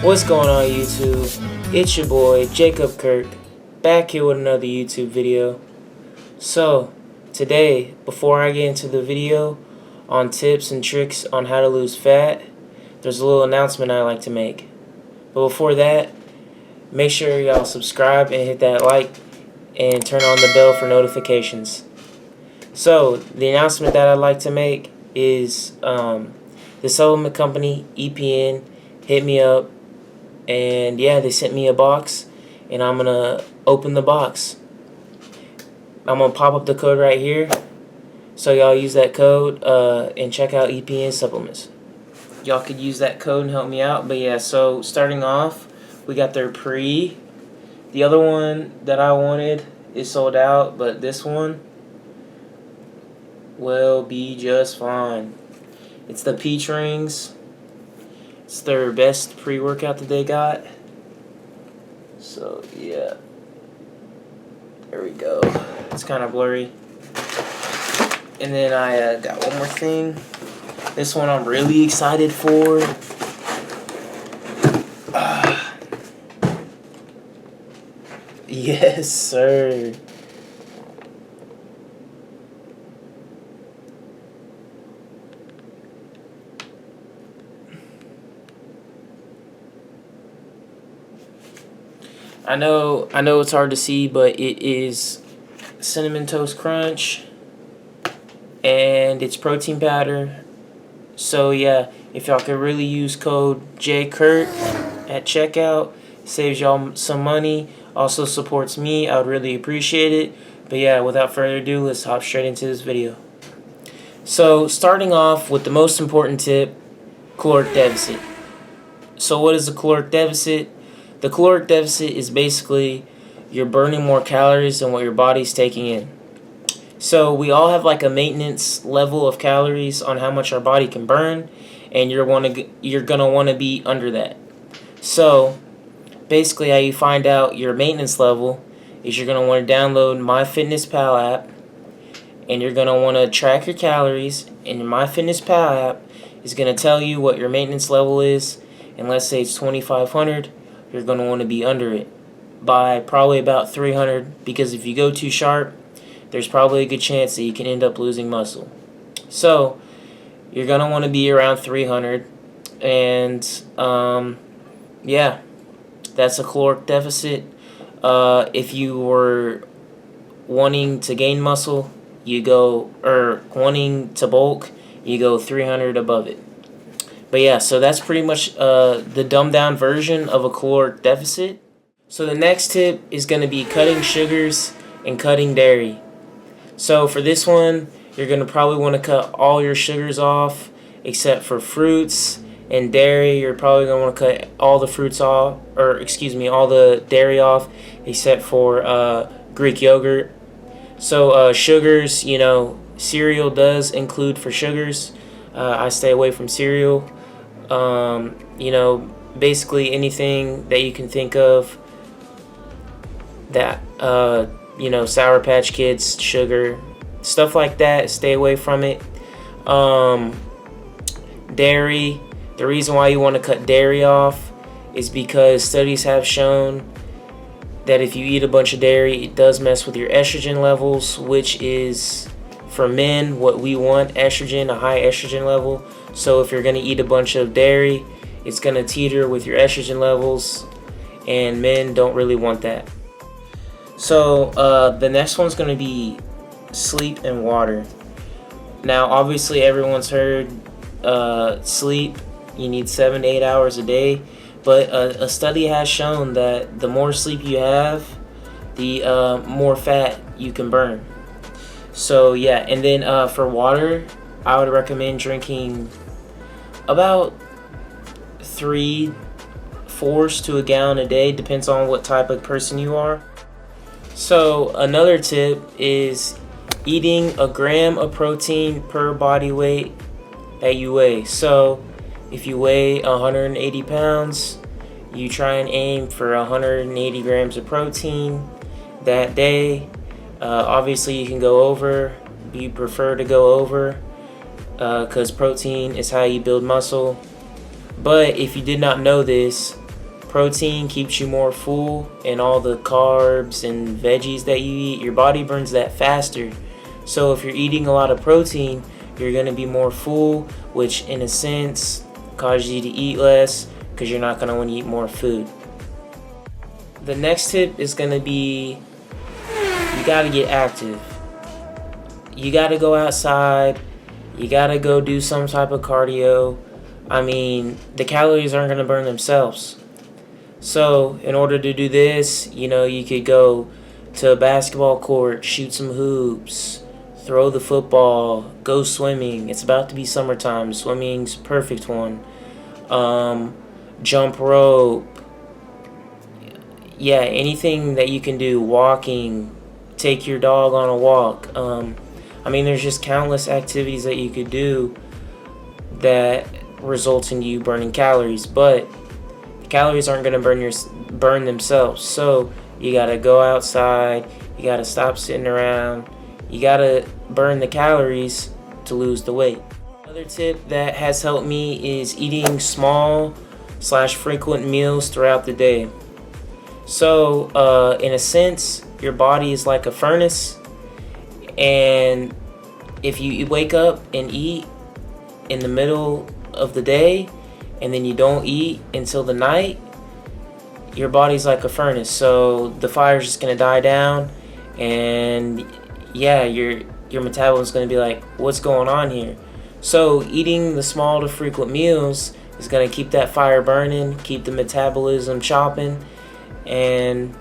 What's going on YouTube? It's your boy Jacob Kirk, back here with another YouTube video. So today, before I get into the video on tips and tricks on how to lose fat, there's a little announcement I like to make. But before that, make sure y'all subscribe and hit that like and turn on the bell for notifications. So the announcement that I'd like to make is the supplement company EPN hit me up, and yeah, they sent me a box, and I'm gonna open the box. I'm gonna pop up the code right here, so y'all use that code and check out EPN supplements. Y'all could use that code and help me out. But yeah, so starting off, we got their pre. The other one that I wanted is sold out, but this one will be just fine. It's the peach rings. It's their best pre-workout that they got. So yeah, there we go. It's kind of blurry. And then I got one more thing. This one I'm really excited for. Yes, sir. I know it's hard to see, but it is Cinnamon Toast Crunch, and it's protein powder. So yeah, if y'all could really use code JKIRK at checkout, saves y'all some money, also supports me. I would really appreciate it. But yeah, without further ado, let's hop straight into this video. So starting off with the most important tip, caloric deficit. So what is a caloric deficit? The caloric deficit is basically you're burning more calories than what your body's taking in. So we all have like a maintenance level of calories on how much our body can burn, and you're gonna want to be under that. So basically how you find out your maintenance level is you're gonna want to download MyFitnessPal app, and you're gonna want to track your calories, and your MyFitnessPal app is gonna tell you what your maintenance level is, and let's say it's 2,500. You're going to want to be under it by probably about 300, because if you go too sharp, there's probably a good chance that you can end up losing muscle. So you're going to want to be around 300, and yeah, that's a caloric deficit. If you were wanting to gain muscle, you go, or wanting to bulk, you go 300 above it. But yeah, so that's pretty much the dumbed down version of a caloric deficit. So the next tip is going to be cutting sugars and cutting dairy. So for this one, you're going to probably want to cut all your sugars off except for fruits and dairy. You're probably going to want to cut all the fruits off, or excuse me, all the dairy off except for Greek yogurt. So sugars, you know, cereal does include for sugars. I stay away from cereal. You know, basically anything that you can think of that, you know, Sour Patch Kids, sugar, stuff like that, stay away from it. Dairy, the reason why you want to cut dairy off is because studies have shown that if you eat a bunch of dairy, it does mess with your estrogen levels, which is, for men, what we want, estrogen, a high estrogen level. So if you're going to eat a bunch of dairy, it's going to teeter with your estrogen levels, and men don't really want that. So the next one's going to be sleep and water. Now obviously everyone's heard sleep, you need 7 to 8 hours a day, but a study has shown that the more sleep you have, the more fat you can burn. So yeah, and then for water, I would recommend drinking about 3/4 to a gallon a day, depends on what type of person you are. So another tip is eating 1 gram of protein per body weight that you weigh. So if you weigh 180 pounds, you try and aim for 180 grams of protein that day. Obviously you can go over, you prefer to go over because protein is how you build muscle. But if you did not know this, protein keeps you more full, and all the carbs and veggies that you eat, your body burns that faster. So if you're eating a lot of protein, you're going to be more full, which in a sense causes you to eat less because you're not going to want to eat more food. The next tip is going to be, you got to get active. You got to go outside. You got to go do some type of cardio. I mean, the calories aren't going to burn themselves. So in order to do this, you could go to a basketball court, shoot some hoops, throw the football, go swimming. It's about to be summertime. Swimming's a perfect one. Jump rope. Yeah, anything that you can do. Walking, take your dog on a walk. There's just countless activities that you could do that results in you burning calories, but the calories aren't going to burn themselves. So you got to go outside. You got to stop sitting around. You got to burn the calories to lose the weight. Another tip that has helped me is eating small/frequent meals throughout the day. So in a sense, your body is like a furnace, and if you wake up and eat in the middle of the day and then you don't eat until the night, your body's like a furnace, so the fire's just gonna die down, and your metabolism's gonna be like, what's going on here? So eating the small to frequent meals is gonna keep that fire burning, keep the metabolism chopping, and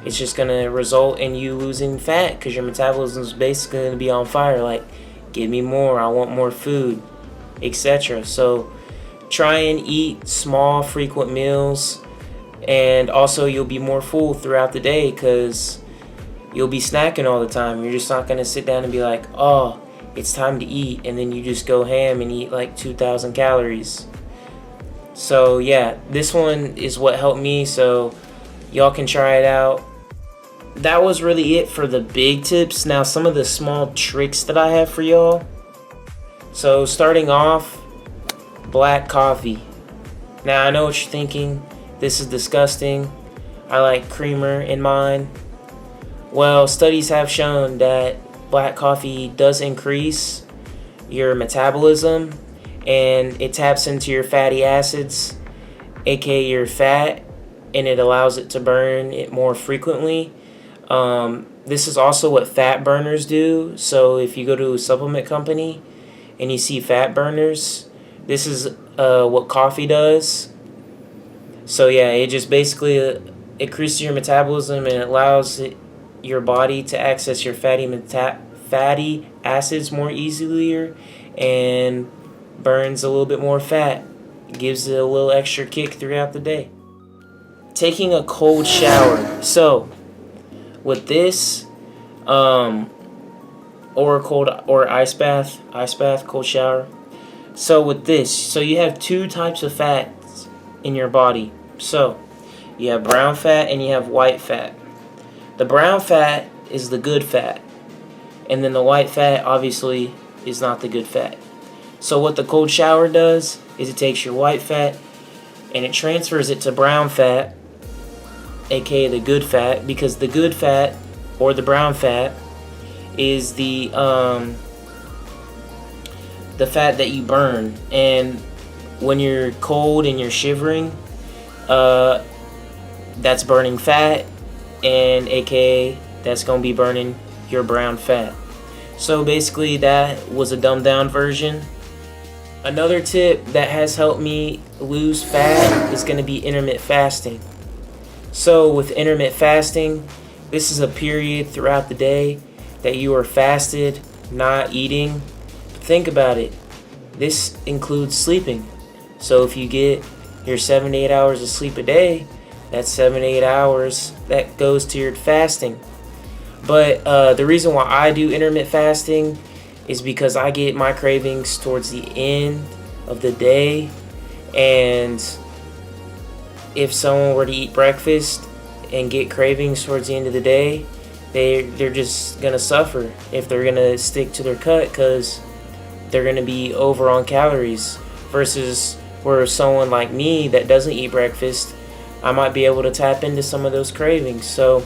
it's just gonna result in you losing fat because your metabolism is basically gonna be on fire, like, give me more, I want more food, etc. So try and eat small, frequent meals, and also you'll be more full throughout the day because you'll be snacking all the time. You're just not going to sit down and be like, oh, it's time to eat, and then you just go ham and eat like 2,000 calories. So yeah, this one is what helped me, so y'all can try it out. That was really it for the big tips. Now some of the small tricks that I have for y'all. So starting off, black coffee. Now I know what you're thinking, this is disgusting, I like creamer in mine. Well, studies have shown that black coffee does increase your metabolism, and it taps into your fatty acids, aka your fat, and it allows it to burn it more frequently. This is also what fat burners do. So if you go to a supplement company and you see fat burners, this is what coffee does. So yeah, it just basically increases your metabolism, and it allows your body to access your fatty acids more easily, and burns a little bit more fat. It gives it a little extra kick throughout the day. Taking a cold shower. So with this, or ice bath, cold shower. So with this, so you have two types of fats in your body. So you have brown fat and you have white fat. The brown fat is the good fat, and then the white fat obviously is not the good fat. So what the cold shower does is it takes your white fat and it transfers it to brown fat, aka the good fat, because the good fat or the brown fat is the fat that you burn. And when you're cold and you're shivering, that's burning fat, and aka that's gonna be burning your brown fat. So basically that was a dumbed down version. Another tip that has helped me lose fat is gonna be intermittent fasting. So with intermittent fasting, this is a period throughout the day that you are fasted, not eating. Think about it. This includes sleeping. So if you get your 7 to 8 hours of sleep a day, that's 7 to 8 hours that goes to your fasting. But the reason why I do intermittent fasting is because I get my cravings towards the end of the day, and if someone were to eat breakfast and get cravings towards the end of the day, they're just gonna suffer if they're gonna stick to their cut, because they're gonna be over on calories. Versus where someone like me that doesn't eat breakfast, I might be able to tap into some of those cravings. So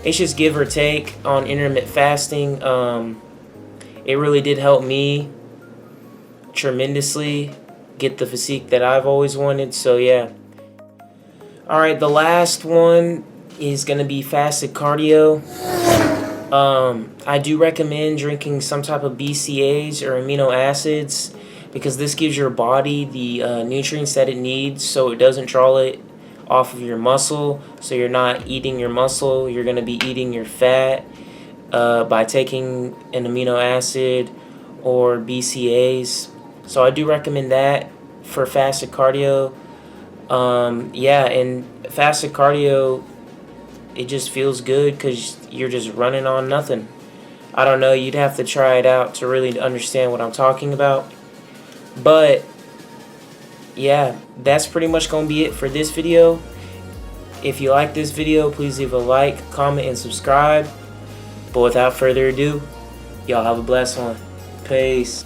it's just give or take on intermittent fasting. It really did help me tremendously get the physique that I've always wanted. So yeah. Alright, the last one is going to be fasted cardio. I do recommend drinking some type of BCAAs or amino acids because this gives your body the nutrients that it needs so it doesn't draw it off of your muscle. So you're not eating your muscle, you're going to be eating your fat by taking an amino acid or BCAAs. So I do recommend that for fasted cardio. Yeah, and fasted cardio, it just feels good because you're just running on nothing. I don't know, you'd have to try it out to really understand what I'm talking about. But yeah, that's pretty much going to be it for this video. If you like this video, please leave a like, comment, and subscribe. But without further ado, y'all have a blessed one. Peace.